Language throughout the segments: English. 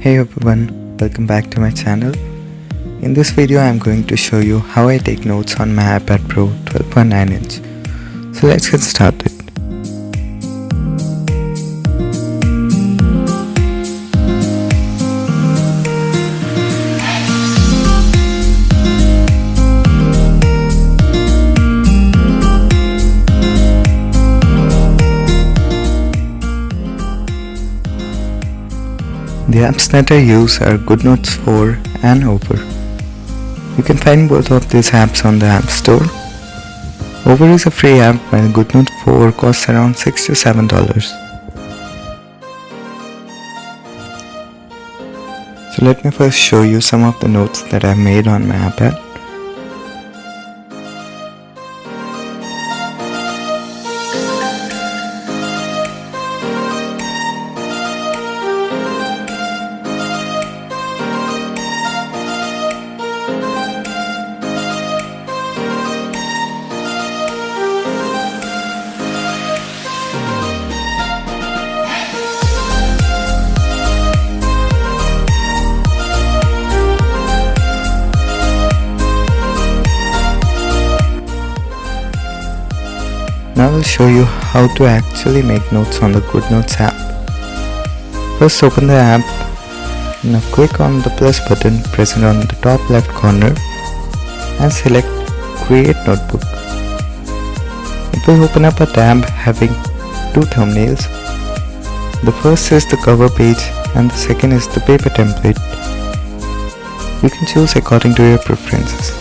Hey everyone, welcome back to my channel. In this video I am going to show you how I take notes on my iPad Pro 12.9 inch. So let's get started. The apps that I use are Goodnotes 4 and Over. You can find both of these apps on the App Store. Over is a free app while Goodnotes 4 costs around $6 to $7. So let me first show you some of the notes that I've made on my iPad. Now I will show you how to actually make notes on the Goodnotes app. First open the app. Now click on the plus button present on the top left corner and select Create Notebook. It will open up a tab having two thumbnails. The first is the cover page and the second is the paper template. You can choose according to your preferences.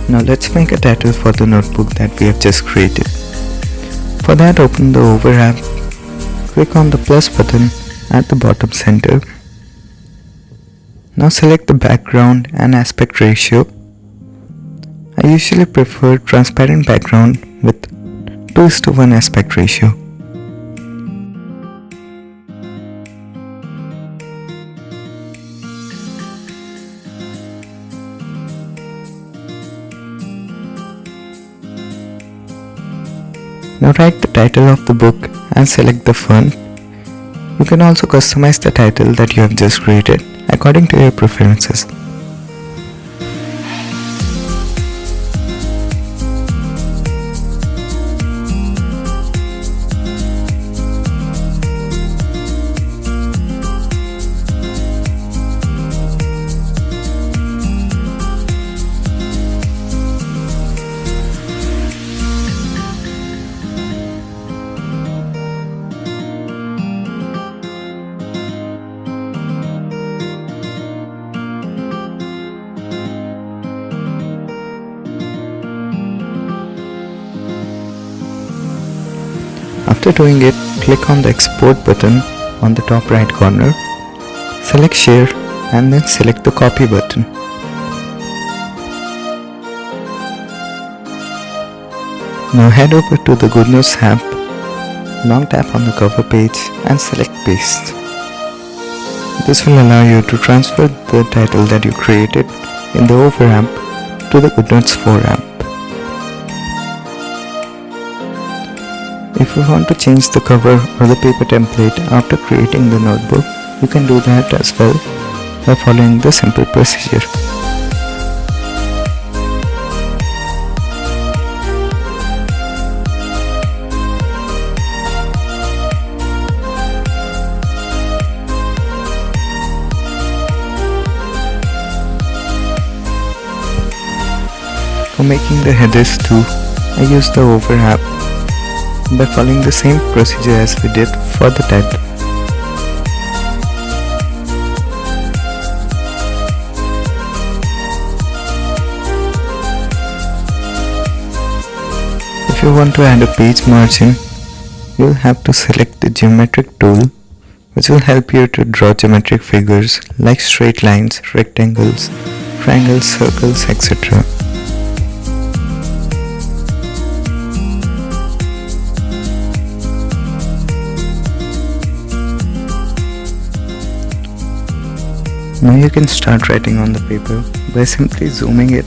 Now let's make a title for the notebook that we have just created. For that, open the Over app, click on the plus button at the bottom center. Now select the background and aspect ratio. I usually prefer transparent background with 2:1 aspect ratio. Now write the title of the book and select the font. You can also customize the title that you have just created according to your preferences. After doing it, click on the export button on the top right corner, select share and then select the copy button. Now head over to the Goodnotes app, long tap on the cover page and select paste. This will allow you to transfer the title that you created in the Over app to the Goodnotes 4 app. If you want to change the cover or the paper template after creating the notebook, you can do that as well by following the simple procedure. For making the headers too, I use the Over app by following the same procedure as we did for the title. If you want to add a page margin, you will have to select the geometric tool, which will help you to draw geometric figures like straight lines, rectangles, triangles, circles, etc. Now you can start writing on the paper by simply zooming it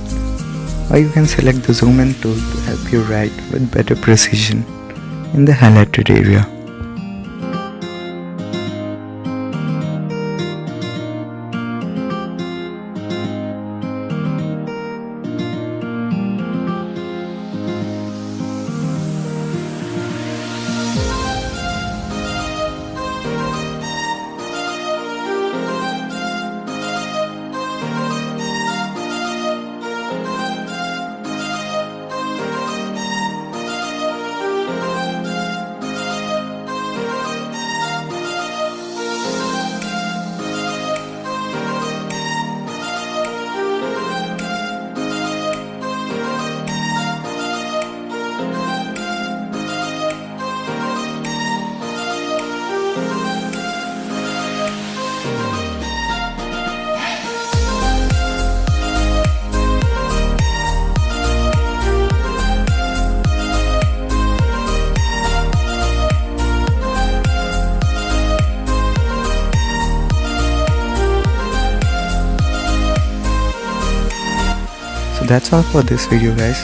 or you can select the zoom in tool to help you write with better precision in the highlighted area. So that's all for this video, guys.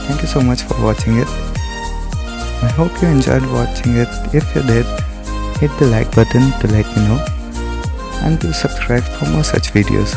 Thank you so much for watching it. I hope you enjoyed watching it. If you did, hit the like button to let me know, and do subscribe for more such videos.